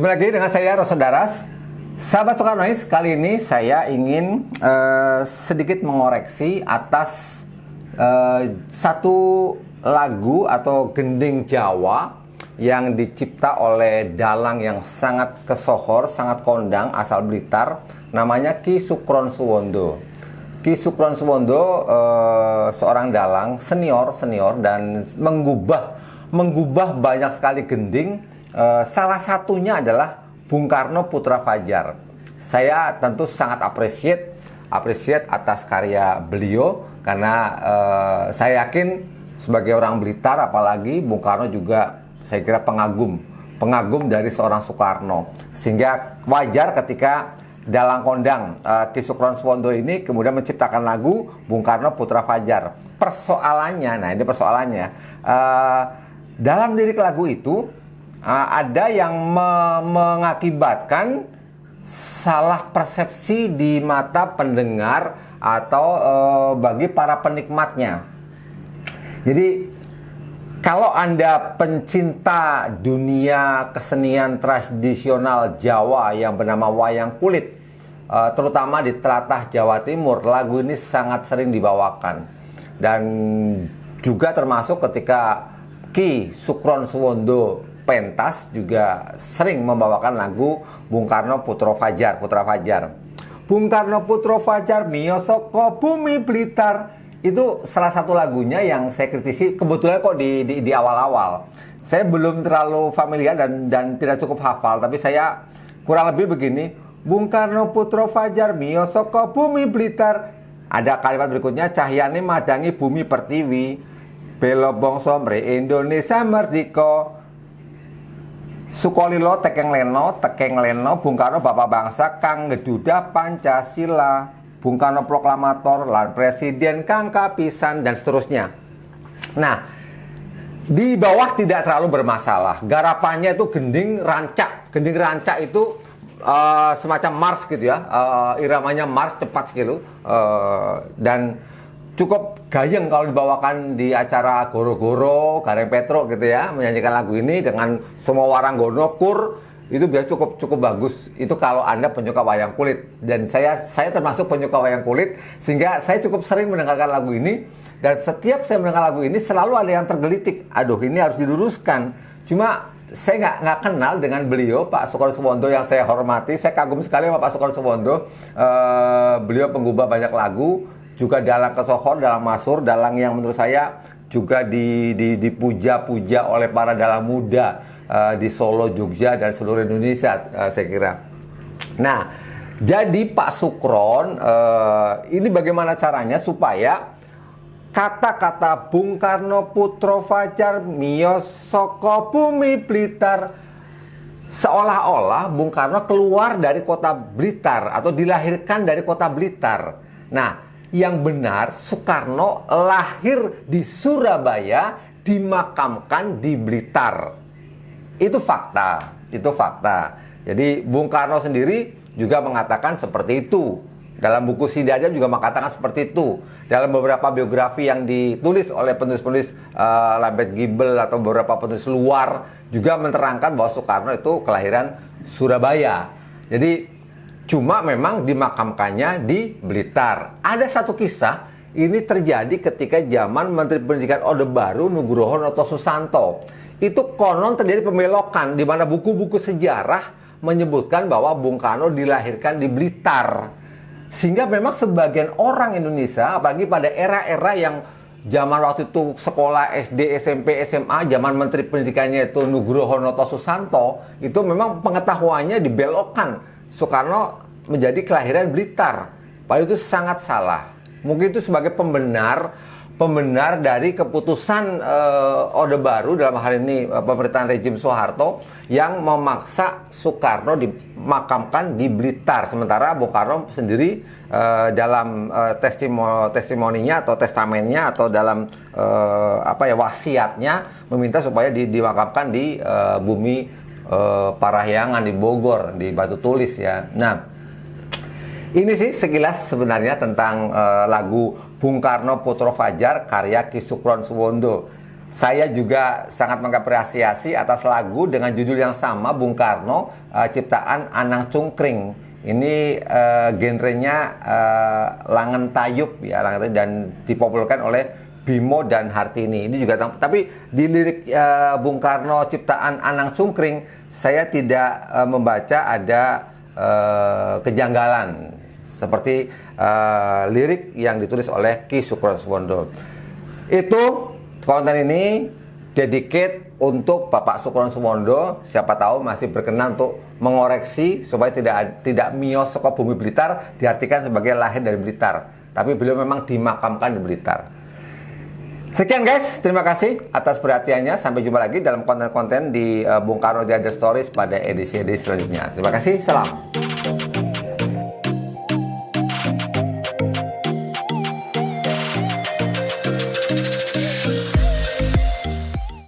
Jumpa lagi dengan saya Roso Daras. Sahabat Soekarnois, kali ini saya ingin sedikit mengoreksi atas satu lagu atau gending Jawa yang dicipta oleh dalang yang sangat kesohor, sangat kondang, asal Blitar, namanya Ki Sukron Suwondo. Ki Sukron Suwondo seorang dalang senior dan menggubah banyak sekali gending. Salah satunya adalah Bung Karno Putra Fajar. Saya tentu sangat appreciate atas karya beliau karena saya yakin sebagai orang Blitar, apalagi Bung Karno juga saya kira pengagum dari seorang Soekarno, sehingga wajar ketika dalang kondang Ki Sukron Suwondo ini kemudian menciptakan lagu Bung Karno Putra Fajar. Persoalannya, dalam lirik lagu itu ada yang mengakibatkan salah persepsi di mata pendengar atau bagi para penikmatnya. Jadi kalau Anda pencinta dunia kesenian tradisional Jawa yang bernama wayang kulit, terutama di tlatah Jawa Timur, lagu ini sangat sering dibawakan. Dan juga termasuk ketika Ki Sukron Suwondo pentas juga sering membawakan lagu Bung Karno Putra Fajar. Bung Karno Putra Fajar miyosoko bumi Blitar, itu salah satu lagunya yang saya kritisi kebetulan kok di awal-awal. Saya belum terlalu familiar dan tidak cukup hafal, tapi saya kurang lebih begini. Bung Karno Putra Fajar miyosoko bumi Blitar. Ada kalimat berikutnya, cahyane madangi bumi pertiwi, belo bangsa mre Indonesia merdika. Sukolilo tekeng leno Bung Karno bapak bangsa kang ngedudah Pancasila, Bung Karno proklamator lan presiden kang kapisan, dan seterusnya. Nah, di bawah tidak terlalu bermasalah. Garapannya itu gending rancak itu semacam mars gitu ya, iramanya mars cepat sekali, dan cukup gayeng kalau dibawakan di acara Goro-Goro, Gareng Petro gitu ya, menyanyikan lagu ini dengan semua waranggono kur, itu biasa cukup bagus. Itu kalau Anda penyuka wayang kulit, dan saya termasuk penyuka wayang kulit, sehingga saya cukup sering mendengarkan lagu ini. Dan setiap saya mendengar lagu ini selalu ada yang tergelitik, aduh ini harus diluruskan. Cuma saya nggak kenal dengan beliau, Pak Sukron Suwondo, yang saya hormati. Saya kagum sekali sama Pak Sukron Suwondo. Beliau penggubah banyak lagu, juga dalang kesohor, dalang masyhur, dalang yang menurut saya juga dipuja-puja oleh para dalang muda di Solo, Jogja, dan seluruh Indonesia, saya kira. Nah, jadi Pak Sukron, ini bagaimana caranya supaya kata-kata Bung Karno Putra Fajar miyosoko bumi Blitar, seolah-olah Bung Karno keluar dari kota Blitar atau dilahirkan dari kota Blitar. Nah, yang benar Soekarno lahir di Surabaya, dimakamkan di Blitar. Itu fakta. Jadi Bung Karno sendiri juga mengatakan seperti itu. Dalam buku Sidadap juga mengatakan seperti itu. Dalam beberapa biografi yang ditulis oleh penulis-penulis Lambert Gibel atau beberapa penulis luar juga menerangkan bahwa Soekarno itu kelahiran Surabaya. Jadi cuma memang dimakamkannya di Blitar. Ada satu kisah, ini terjadi ketika zaman Menteri Pendidikan Orde Baru Nugroho Noto Susanto. Itu konon terjadi pembelokan di mana buku-buku sejarah menyebutkan bahwa Bung Karno dilahirkan di Blitar. Sehingga memang sebagian orang Indonesia, apalagi pada era-era yang zaman waktu itu sekolah SD, SMP, SMA, zaman Menteri Pendidikannya itu Nugroho Noto Susanto, itu memang pengetahuannya dibelokkan. Soekarno menjadi kelahiran Blitar. Padahal itu sangat salah. Mungkin itu sebagai pembenar dari keputusan Orde Baru, dalam hal ini pemerintahan rejim Soeharto, yang memaksa Soekarno dimakamkan di Blitar. Sementara Bung Karno sendiri dalam testimoninya atau testamennya atau dalam wasiatnya meminta supaya dimakamkan di bumi Parahyangan di Bogor, di Batu Tulis ya. Nah, ini sih sekilas sebenarnya tentang lagu Bung Karno Putra Fajar karya Ki Sukron Suwondo. Saya juga sangat mengapresiasi atas lagu dengan judul yang sama, Bung Karno, ciptaan Anang Cungkring. Ini genrenya Langen Tayub ya, dan dipopulerkan oleh Bimo dan Hartini. Ini juga, tapi di lirik Bung Karno ciptaan Anang Cungkring, saya tidak membaca ada kejanggalan seperti lirik yang ditulis oleh Ki Sukrosuwondo. Itu konten ini dedicate untuk Bapak Sukrosuwondo. Siapa tahu masih berkenan untuk mengoreksi supaya tidak miyos saka bumi Blitar diartikan sebagai lahir dari Blitar, tapi beliau memang dimakamkan di Blitar. Sekian guys, terima kasih atas perhatiannya. Sampai jumpa lagi dalam konten-konten di Bung Karno The Other Stories pada edisi-edisi selanjutnya. Terima kasih, salam.